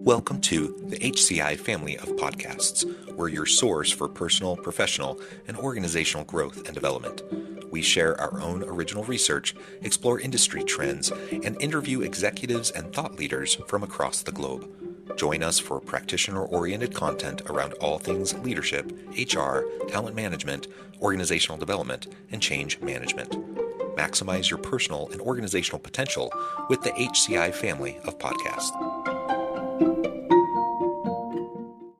Welcome to the HCI family of podcasts. We're your source for personal, professional, and organizational growth and development. We share our own original research, explore industry trends, and interview executives and thought leaders from across the globe. Join us for practitioner-oriented content around all things leadership, HR, talent management, organizational development, and change management. Maximize your personal and organizational potential with the HCI family of podcasts.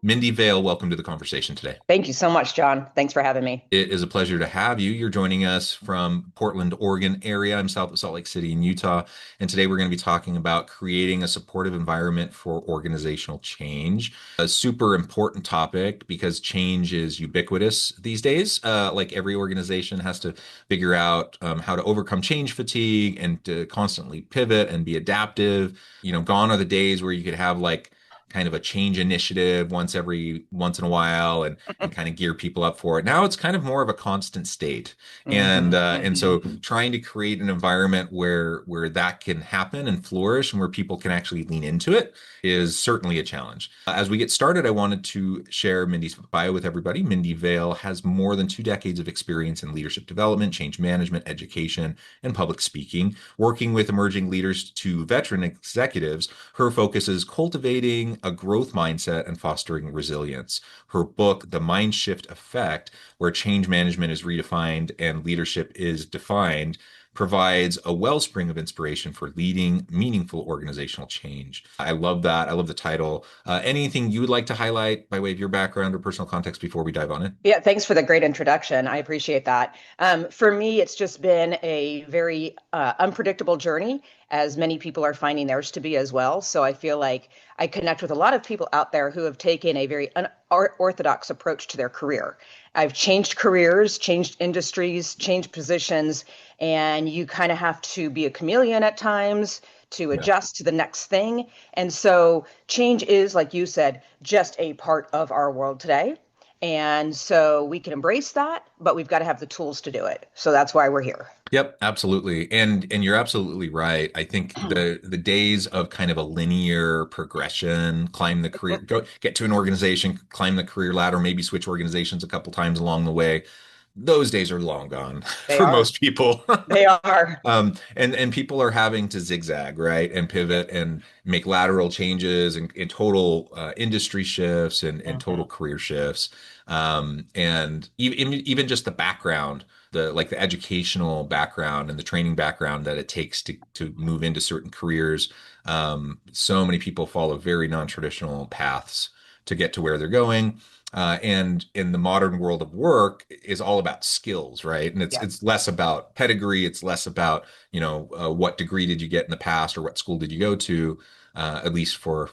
Mindy Vail, welcome to the conversation today. Thank you so much, John. Thanks for having me. It is a pleasure to have you. You're joining us from Portland, Oregon area. I'm south of Salt Lake City in Utah. And today we're going to be talking about creating a supportive environment for organizational change. A super important topic because change is ubiquitous these days. Like every organization has to figure out how to overcome change fatigue and to constantly pivot and be adaptive. Gone are the days where you could have like kind of a change initiative once in a while and kind of gear people up for it. Now it's kind of more of a constant state. And so trying to create an environment where that can happen and flourish and where people can actually lean into it is certainly a challenge. As we get started, I wanted to share Mindy's bio with everybody. Mindy Vail has more than 2 decades of experience in leadership development, change management, education, and public speaking. Working with emerging leaders to veteran executives, her focus is cultivating a growth mindset and fostering resilience. Her book, The Mindshift Effect, where change management is redefined and leadership is defined, provides a wellspring of inspiration for leading meaningful organizational change. I love that. I love the title. Anything you would like to highlight by way of your background or personal context before we dive on in? Yeah, thanks for the great introduction. I appreciate that. For me, it's just been a very unpredictable journey, as many people are finding theirs to be as well. So I feel like I connect with a lot of people out there who have taken a very unorthodox approach to their career. I've changed careers, changed industries, changed positions, and you kind of have to be a chameleon at times to adjust to the next thing. And so change is, like you said, just a part of our world today. And so we can embrace that, but we've got to have the tools to do it. So that's why we're here. Yep, absolutely. And you're absolutely right. I think the days of kind of a linear progression, climb the career, get to an organization, climb the career ladder, maybe switch organizations a couple times along the way. Those days are long gone They for are. most people. They are. And people are having to zigzag, right? And pivot and make lateral changes and total industry shifts and total career shifts. And even just the background, the educational background and the training background that it takes to move into certain careers. So many people follow very non-traditional paths to get to where they're going. And in the modern world of work is all about skills, right? And it's less about pedigree. It's less about, what degree did you get in the past or what school did you go to? At least for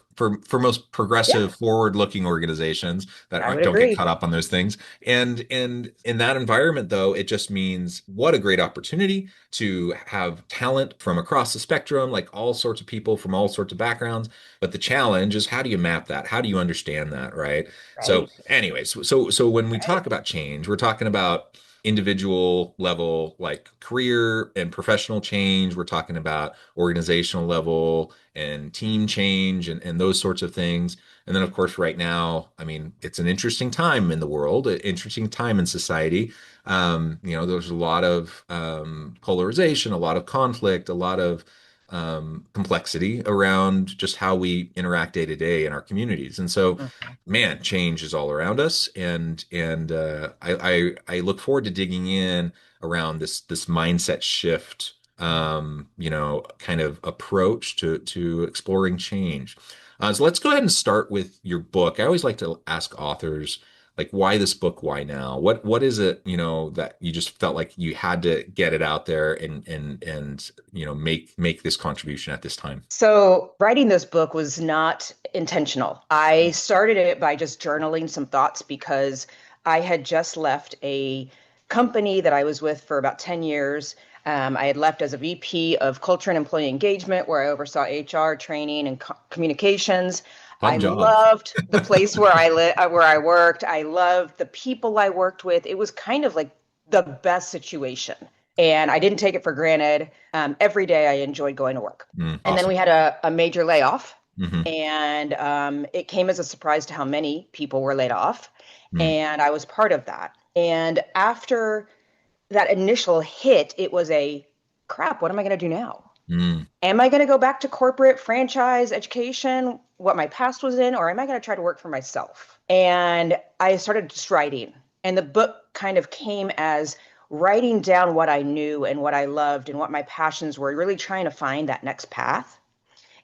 most progressive, forward-looking organizations that don't get caught up on those things. And in that environment, though, it just means what a great opportunity to have talent from across the spectrum, like all sorts of people from all sorts of backgrounds. But the challenge is how do you map that? How do you understand that, right? So, anyways, so when we talk about change, we're talking about individual level, like career and professional change. We're talking about organizational level and team change and those sorts of things. And then, of course, right now, I mean, it's an interesting time in the world, an interesting time in society. There's a lot of polarization, a lot of conflict, a lot of complexity around just how we interact day to day in our communities. And so, man, change is all around us. And I look forward to digging in around this mindset shift, kind of approach to exploring change. So let's go ahead and start with your book. I always like to ask authors, like, why this book? Why now? What is it, that you just felt like you had to get it out there and make this contribution at this time? So writing this book was not intentional. I started it by just journaling some thoughts because I had just left a company that I was with for about 10 years. I had left as a VP of Culture and Employee Engagement, where I oversaw HR training and communications. Fun I job. loved the place where I worked. I loved the people I worked with. It was kind of like the best situation. And I didn't take it for granted. Every day I enjoyed going to work. And then Awesome. we had a major layoff. Hmm. And it came as a surprise to how many people were laid off. Mm, And I was part of that. And after that initial hit, it was a crap, what am I going to do now? mm, Am I going to go back to corporate franchise education, what my past was in, or am I going to try to work for myself? And I started just writing. And the book kind of came as writing down what I knew and what I loved and what my passions were, really trying to find that next path.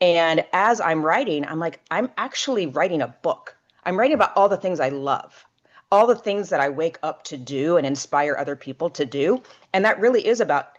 And as I'm writing, I'm like, I'm actually writing a book. I'm writing about all the things I love, all the things that I wake up to do and inspire other people to do. And that really is about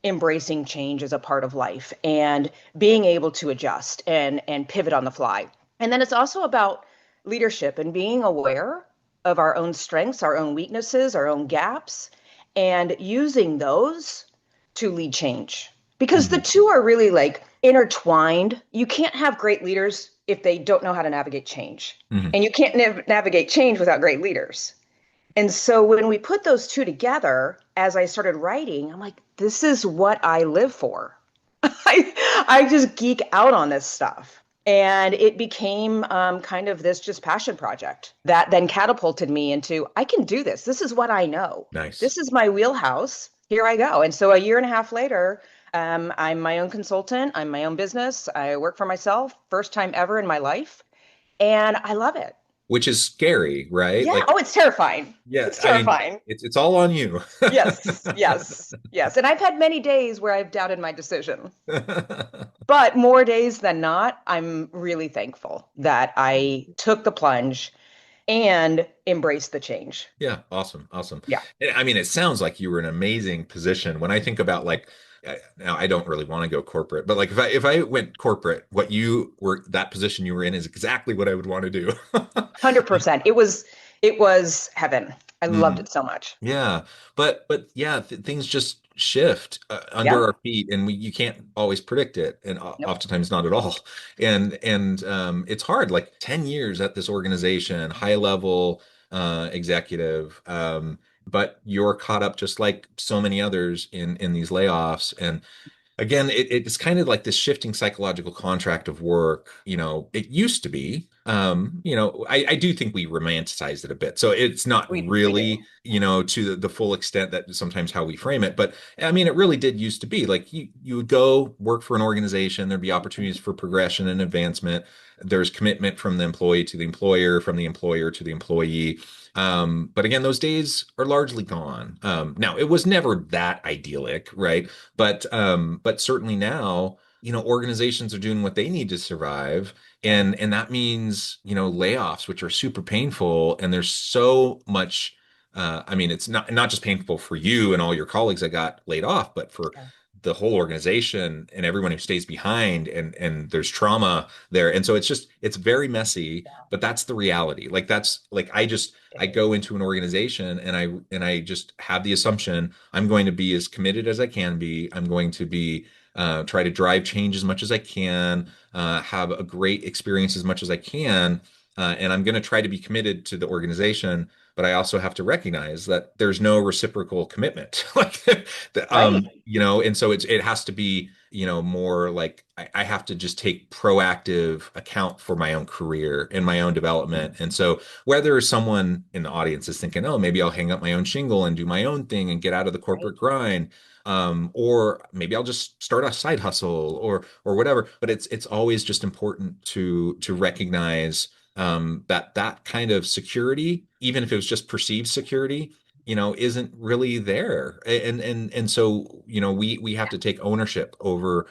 embracing change as a part of life and being able to adjust and pivot on the fly. And then it's also about leadership and being aware of our own strengths, our own weaknesses, our own gaps, and using those to lead change. Because the mhm, two are really like intertwined. You can't have great leaders if they don't know how to navigate change. mhm. And you can't navigate change without great leaders. And so when we put those two together, as I started writing, I'm like, this is what I live for. I just geek out on this stuff. And it became kind of this just passion project that then catapulted me into I can do this. This is what I know. Nice. This is my wheelhouse. Here I go. And so a year and a half later, I'm my own consultant. I'm my own business. I work for myself, first time ever in my life. And I love it. Which is scary, right? Yeah. Like, Oh, it's terrifying. yeah, It's I mean, terrifying. it's all on you. Yes, yes, yes. And I've had many days where I've doubted my decision. But more days than not, I'm really thankful that I took the plunge and embraced the change. Yeah, awesome, awesome. Yeah. And I mean, it sounds like you were in an amazing position. When I think about like, now I don't really want to go corporate, but like if I went corporate, what you were that position you were in is exactly what I would want to do. 100%. It was heaven. I loved Mm. it so much. Yeah, but yeah, things just shift under Yeah. our feet, and you can't always predict it, and Nope. oftentimes not at all. And it's hard. Like 10 years at this organization, high level executive, but you're caught up just like so many others in these layoffs, and again, it's kind of like this shifting psychological contract of work. It used to be, I do think we romanticized it a bit. So it's not We do. really, to the full extent that sometimes how we frame it. But I mean, it really did used to be like you would go work for an organization, there'd be opportunities for progression and advancement. There's commitment from the employee to the employer, from the employer to the employee. But again, those days are largely gone. Now, it was never that idyllic, right? But certainly now, organizations are doing what they need to survive, and that means, layoffs, which are super painful, and there's so much. I mean, it's not just painful for you and all your colleagues that got laid off, but for Yeah. the whole organization and everyone who stays behind, and there's trauma there, and so it's very messy, but that's the reality. Like that's like I It go is. into an organization, and I just have the assumption I'm going to be as committed as I can be. I'm going to be try to drive change as much as I can, have a great experience as much as I can, and I'm going to try to be committed to the organization. But I also have to recognize that there's no reciprocal commitment, like, Right. and so it has to be, more like I have to just take proactive account for my own career and my own development. And so whether someone in the audience is thinking, oh, maybe I'll hang up my own shingle and do my own thing and get out of the Right. corporate grind, or maybe I'll just start a side hustle or whatever. But it's always just important to recognize that kind of security, even if it was just perceived security, isn't really there. And so, we have to take ownership over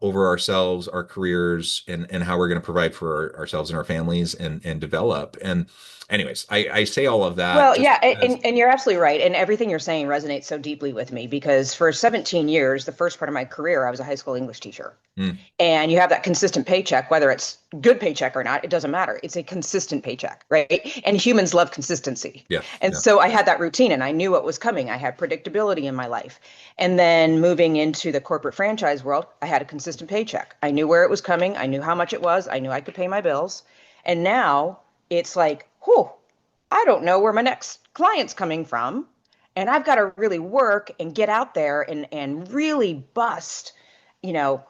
ourselves, our careers, and how we're going to provide for ourselves and our families and develop. And anyways, I say all of that Well, just yeah, as and you're absolutely right. And everything you're saying resonates so deeply with me because for 17 years, the first part of my career, I was a high school English teacher. mm, And you have that consistent paycheck, whether it's good paycheck or not, it doesn't matter. It's a consistent paycheck, right? And humans love consistency. yeah, And yeah. so I had that routine and I knew what was coming. I had predictability in my life. And then moving into the corporate franchise world, I had a consistent paycheck. I knew where it was coming. I knew how much it was. I knew I could pay my bills. And now it's like, whew, I don't know where my next client's coming from. And I've got to really work and get out there and really bust, you know,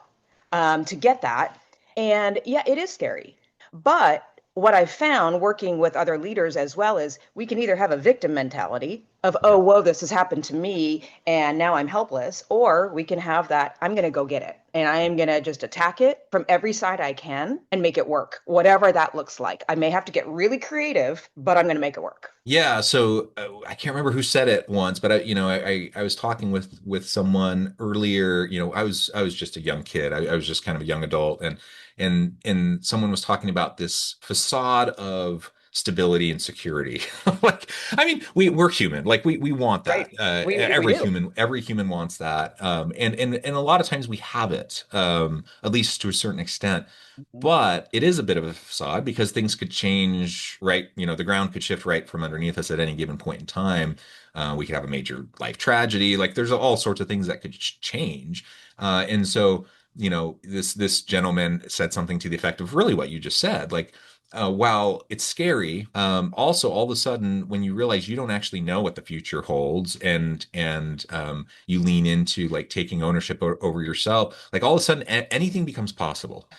to get that. And yeah, it is scary. But what I've found working with other leaders as well is we can either have a victim mentality of, oh, Yeah. whoa, this has happened to me and now I'm helpless, or we can have that, I'm going to go get it and I am going to just attack it from every side I can and make it work, whatever that looks like. I may have to get really creative, but I'm going to make it work. Yeah, so I can't remember who said it once, but I was talking with someone earlier. I was just a young kid. I was just kind of a young adult, and someone was talking about this facade of stability and security. Like, I mean, we're human. Like we want that. Right. We do. Every human wants that. And a lot of times we have it, at least to a certain extent. Mhm. But it is a bit of a facade because things could change, right? The ground could shift right from underneath us at any given point in time. We could have a major life tragedy. Like there's all sorts of things that could change. And so, this gentleman said something to the effect of really what you just said. Like, while it's scary, also all of a sudden when you realize you don't actually know what the future holds, and you lean into like taking ownership over yourself, like all of a sudden anything becomes possible.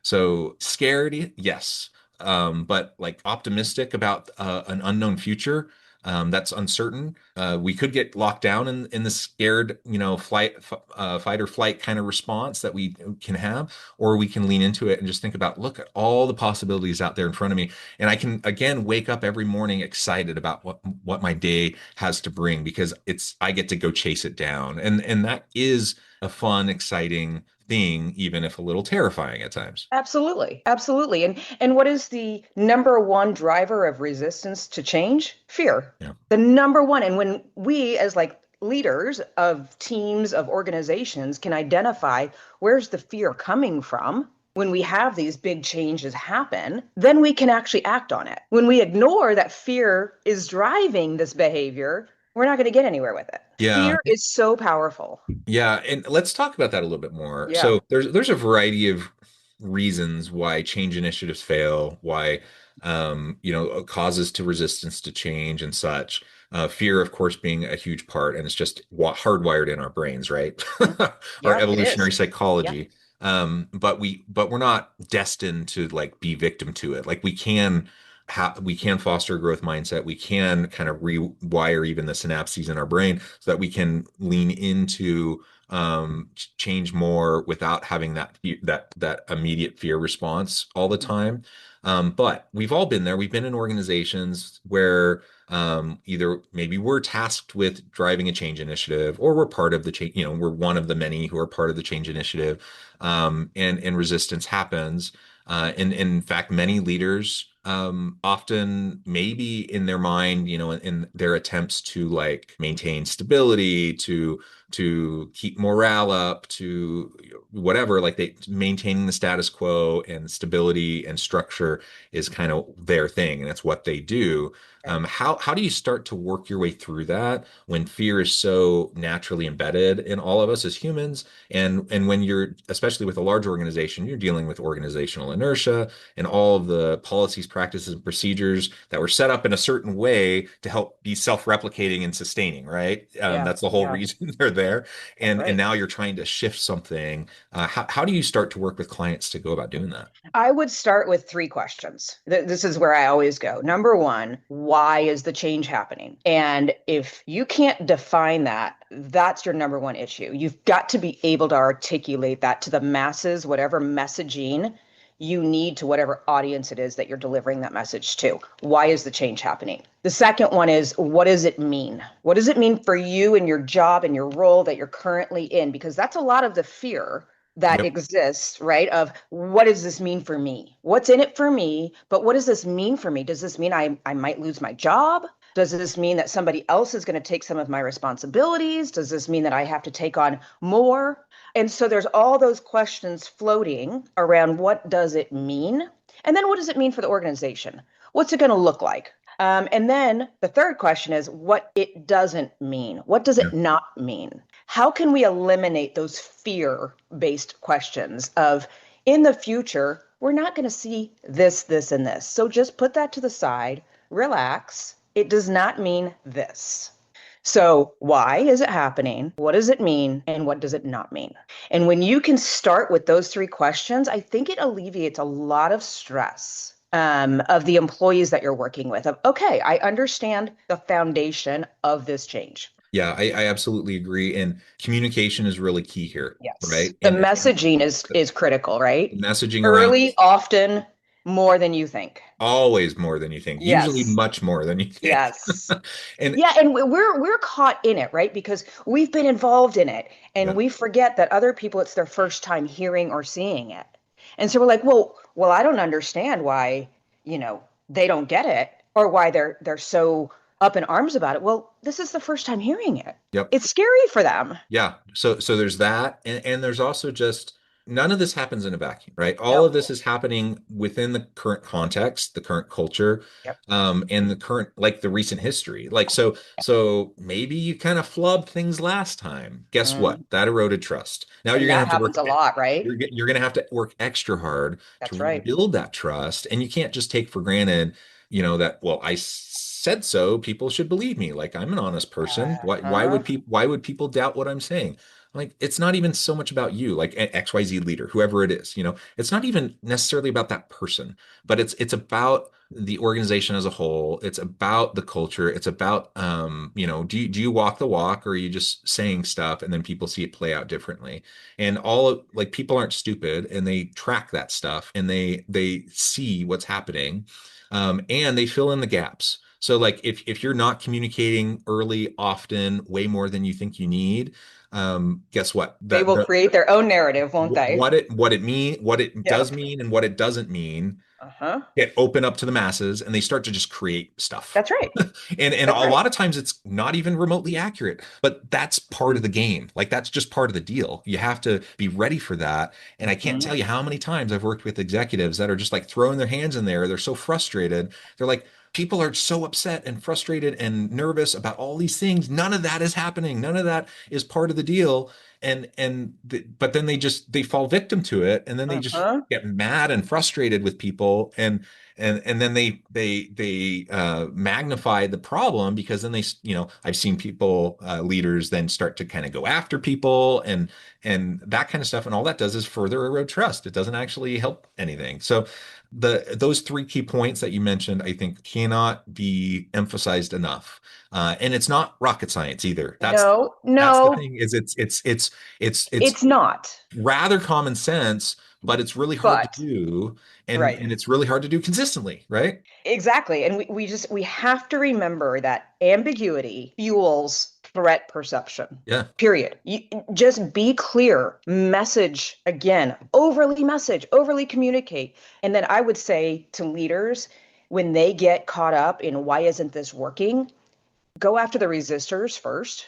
So scared, yes. But like optimistic about an unknown future, that's uncertain. We could get locked down in the scared, fight or flight kind of response that we can have, or we can lean into it and just think about, look at all the possibilities out there in front of me, and I can again wake up every morning excited about what my day has to bring because I get to go chase it down, and that is a fun, exciting thing, even if a little terrifying at times. Absolutely. Absolutely. And what is the number one driver of resistance to change? Fear. Yeah. The number one. And when we as like leaders of teams of organizations can identify where's the fear coming from when we have these big changes happen, then we can actually act on it. When we ignore that fear is driving this behavior, we're not going to get anywhere with it. Yeah. Fear is so powerful. Yeah, and let's talk about that a little bit more. Yeah. So there's a variety of reasons why change initiatives fail, why causes to resistance to change and such. Fear, of course, being a huge part, and it's just hardwired in our brains, right? Our Yeah, it is. evolutionary Yeah. psychology. But we're not destined to like be victim to it. Like we can foster a growth mindset. We can kind of rewire even the synapses in our brain so that we can lean into change more without having that immediate fear response all the time. But we've all been there. We've been in organizations where either maybe we're tasked with driving a change initiative, or we're part of the change. We're one of the many who are part of the change initiative, and resistance happens. And in fact, many leaders often maybe in their mind, in their attempts to like maintain stability, to keep morale up, to whatever, like they maintaining the status quo and stability and structure is kind of their thing, and that's what they do. Right. How do you start to work your way through that when fear is so naturally embedded in all of us as humans, and when you're, especially with a large organization, you're dealing with organizational inertia and all of the policies, practices, and procedures that were set up in a certain way to help be self-replicating and sustaining, right? Yeah. That's the whole Yeah. reason they're there. That's And right. now you're trying to shift something. How do you start to work with clients to go about doing that? I would start with three questions. This is where I always go. Number one, why is the change happening? And if you can't define that, that's your number one issue. You've got to be able to articulate that to the masses, whatever messaging you need to whatever audience it is that you're delivering that message to. Why is the change happening? The second one is, what does it mean? What does it mean for you and your job and your role that you're currently in? Because that's a lot of the fear that Yep. exists, right? Of what does this mean for me? What's in it for me? But what does this mean for me? Does this mean I might lose my job? Does this mean that somebody else is going to take some of my responsibilities? Does this mean that I have to take on more? And so there's all those questions floating around what does it mean? And then what does it mean for the organization? What's it going to look like? And then the third question is what it doesn't mean. What does Yeah. it not mean? How can we eliminate those fear based questions of in the future, we're not going to see this, this, and this. So just put that to the side, relax. It does not mean this. So, why is it happening? What does it mean? And what does it not mean? And when you can start with those three questions, I think it alleviates a lot of stress of the employees that you're working with. Of, okay, I understand the foundation of this change. Yeah, I absolutely agree. And communication is really key here, Yes. right? The And messaging is critical, right? messaging around Early, often, more than you think. always more than you think, usually Yes. much more than you think. Yes. And Yeah, and we're caught in it, right? Because we've been involved in it, yeah, and we forget that other people it's their first time hearing or seeing it. And so we're like, well, I don't understand why, they don't get it or why they're so up in arms about it. Well, this is the first time hearing it. yep. It's scary for them. Yeah. So there's that. And there's also just none of this happens in a vacuum, right? All of No. this is happening within the current context, the current culture, Yep. and the current like the recent history. Like so maybe you kind of flubbed things last time. Guess what? Mm. That eroded trust. Now you're And gonna that have to happens a lot, right? you're gonna have to work extra hard to That's right. rebuild that trust. And you can't just take for granted, that, well, I said so, people should believe me. Like I'm an honest person. Uh-huh. Why would people doubt what I'm saying? Like it's not even so much about you, like an XYZ leader, whoever it is, it's not even necessarily about that person, but it's about the organization as a whole. It's about the culture. It's about do you walk the walk, or are you just saying stuff and then people see it play out differently? And all of like people aren't stupid, and they track that stuff, and they see what's happening, and they fill in the gaps. So like if you're not communicating early, often, way more than you think you need, guess what? They will create their own narrative, won't they? What it does Yep. mean and what it doesn't mean Uh-huh. get open up to the masses, and they start to just create stuff. That's right. And That's a right. lot of times it's not even remotely accurate, but that's part of the game. Like that's just part of the deal. You have to be ready for that. And I can't Mhm. tell you how many times I've worked with executives that are just like throwing their hands in there. They're so frustrated. They're like, people are so upset and frustrated and nervous about all these things. None of that is happening. None of that is part of the deal. But then they fall victim to it, and then they just Uh-huh. get mad and frustrated with people, and then they magnify the problem, because then I've seen people, leaders, then start to kind of go after people, and that kind of stuff, and all that does is further erode trust. It doesn't actually help anything. So those three key points that you mentioned, I think, cannot be emphasized enough. And it's not rocket science either. No, That's the no, thing, is it's it's not. rather common sense, but it's really hard to But do, right. and it's really hard to do consistently, right? Exactly. And we have to remember that ambiguity fuels threat perception. Yeah. Period. You, just be clear, message again, overly communicate. And then I would say to leaders, when they get caught up in why isn't this working, go after the resistors first.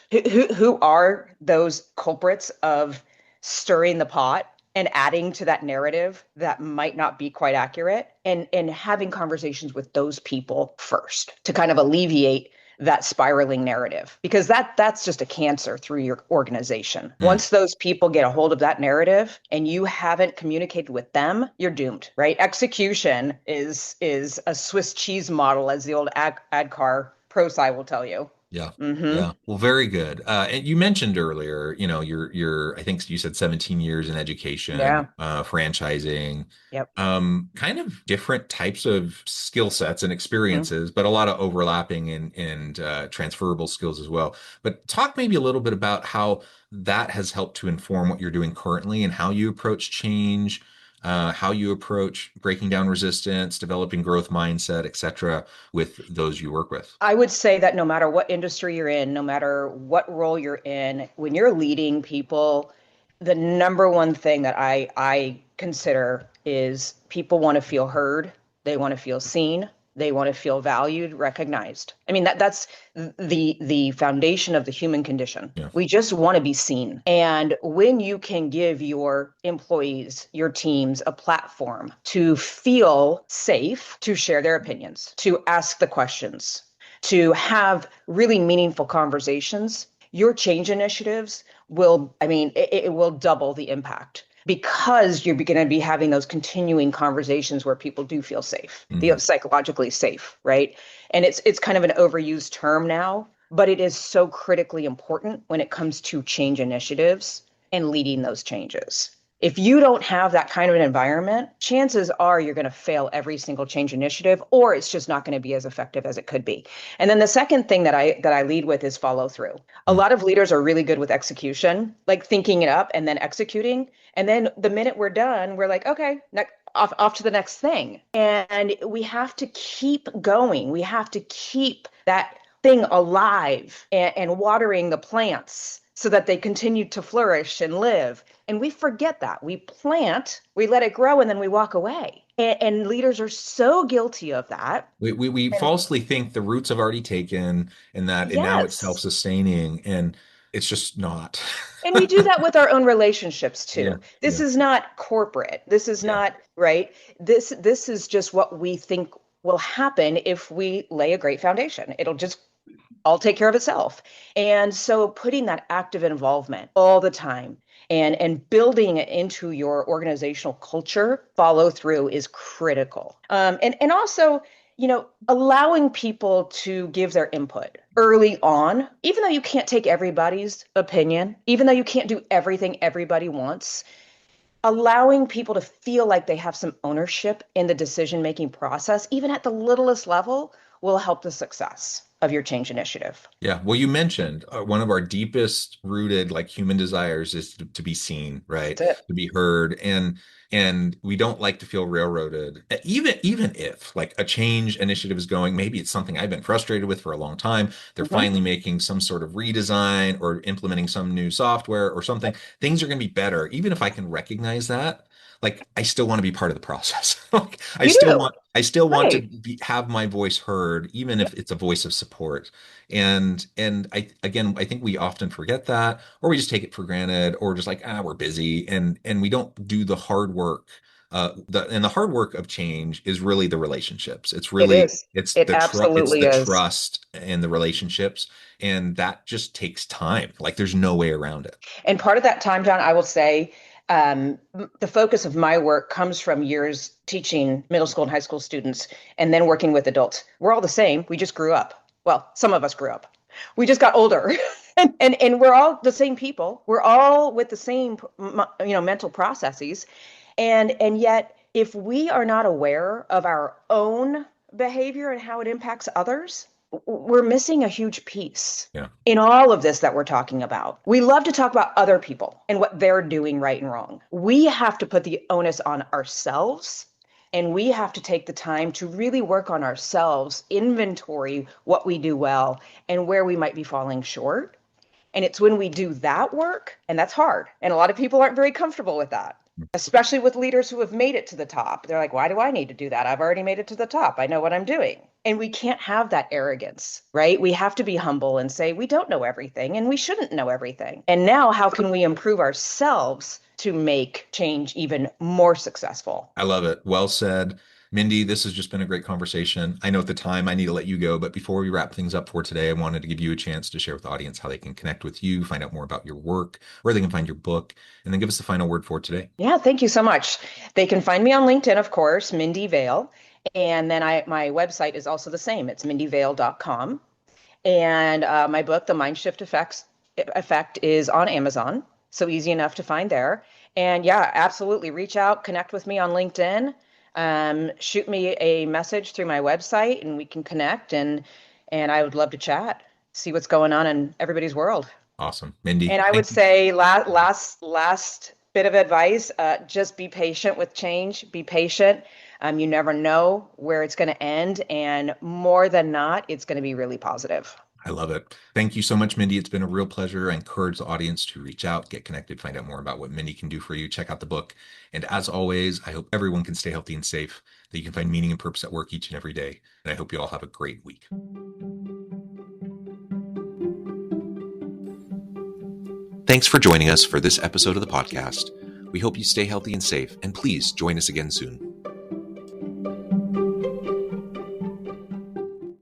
Who are those culprits of stirring the pot and adding to that narrative that might not be quite accurate, and having conversations with those people first to kind of alleviate that spiraling narrative, because that's just a cancer through your organization. Mm, Once those people get a hold of that narrative and you haven't communicated with them, you're doomed, right? Execution is a Swiss cheese model, as the old ADCAR pro sci will tell you. yeah. Mm-hmm. Yeah. Well, very good. And you mentioned earlier, I think you said 17 years in education, Yeah. franchising, Yep. kind of different types of skill sets and Mm-hmm. experiences, but a lot of overlapping and transferable skills as well. But talk maybe a little bit about how that has helped to inform what you're doing currently, and how you approach change, how you approach breaking down resistance, developing growth mindset, etc., with those you work with. I would say that no matter what industry you're in, no matter what role you're in, when you're leading people, the number one thing that I consider is people want to feel heard, they want to feel seen, they want to feel valued, recognized. I mean that's the foundation of the human condition. Yeah. We just want to be seen. And when you can give your employees, your teams a platform to feel safe, to share their opinions, to ask the questions, to have really meaningful conversations, your change initiatives will, I mean, it will double the impact, because you're going to be having those continuing conversations where people do feel Mhm. psychologically safe, right? And it's kind of an overused term now, but it is so critically important when it comes to change initiatives and leading those changes. If you don't have that kind of an environment, chances are you're going to fail every single change initiative, or it's just not going to be as effective as it could be. And then the second thing that I lead with is follow through. A Mm. lot of leaders are really good with execution, like thinking it up and then executing. And then the minute we're done, we're like, okay, off to the next thing. And we have to keep going. We have to keep that thing alive and watering the plants so that they continue to flourish and live. And we forget that. We plant, we let it grow, and then we walk away. And leaders are so guilty of that. We And falsely think the roots have already taken and now it's yes. self-sustaining, and it's just not. And we do that with our own relationships Yeah, too. This yeah, is not corporate. This is yeah. not right. This is just what we think will happen if we lay a great foundation. It'll just all take care of itself. And so putting that active involvement all the time and building it into your organizational culture, follow through is critical. And also, allowing people to give their input early on, even though you can't take everybody's opinion, even though you can't do everything everybody wants, allowing people to feel like they have some ownership in the decision making process, even at the littlest level, will help the success of your change initiative. Yeah. Well, you mentioned one of our deepest rooted like human desires is to be seen, right? That's it. To be heard. And we don't like to feel railroaded. Even if like a change initiative is going, maybe it's something I've been frustrated with for a long time. They're Mhm. finally making some sort of redesign or implementing some new software or something. Things are going to be better. Even if I can recognize that, like I still want to be part of the process. Like You do. I still want to Right. have my voice heard, even if it's a voice of support. And I think we often forget that, or we just take it for granted, or just like, we're busy, and we don't do the hard work. The hard work of change is really the relationships. It is. It's It it's absolutely the is. trust and the relationships, and that just takes time. Like there's no way around it. And part of that time, John, I will say, the focus of my work comes from years teaching middle school and high school students and then working with adults. We're all the same. We just grew up. Well, some of us grew up. We just got older. And we're all the same people. We're all with the same mental processes. And yet if we are not aware of our own behavior and how it impacts others, we're missing a huge piece Yeah. in all of this that we're talking about. We love to talk about other people and what they're doing right and wrong. We have to put the onus on ourselves, and we have to take the time to really work on ourselves, inventory what we do well and where we might be falling short. And it's when we do that work, and that's hard. And a lot of people aren't very comfortable with that, especially with leaders who have made it to the top. They're like, why do I need to do that? I've already made it to the top. I know what I'm doing. And we can't have that arrogance, right? We have to be humble and say, we don't know everything and we shouldn't know everything. And now, how can we improve ourselves to make change even more successful? I love it. Well said. Mindy, this has just been a great conversation. I know at the time I need to let you go, but before we wrap things up for today, I wanted to give you a chance to share with the audience how they can connect with you, find out more about your work, where they can find your book, and then give us the final word for today. Yeah, thank you so much. They can find me on LinkedIn, of course, Mindy Vail. And then my website is also the same. It's mindyvail.com. And my book, The Effect, is on Amazon. So easy enough to find there. And yeah, absolutely. Reach out, connect with me on LinkedIn. Shoot me a message through my website and we can connect. And I would love to chat, see what's going on in everybody's world. Awesome. Mindy, And I would thank you. say last bit of advice, just be patient with change. Be patient. You never know where it's going to end. And more than not, it's going to be really positive. I love it. Thank you so much, Mindy. It's been a real pleasure. I encourage the audience to reach out, get connected, find out more about what Mindy can do for you. Check out the book. And as always, I hope everyone can stay healthy and safe, that you can find meaning and purpose at work each and every day. And I hope you all have a great week. Thanks for joining us for this episode of the podcast. We hope you stay healthy and safe, and please join us again soon.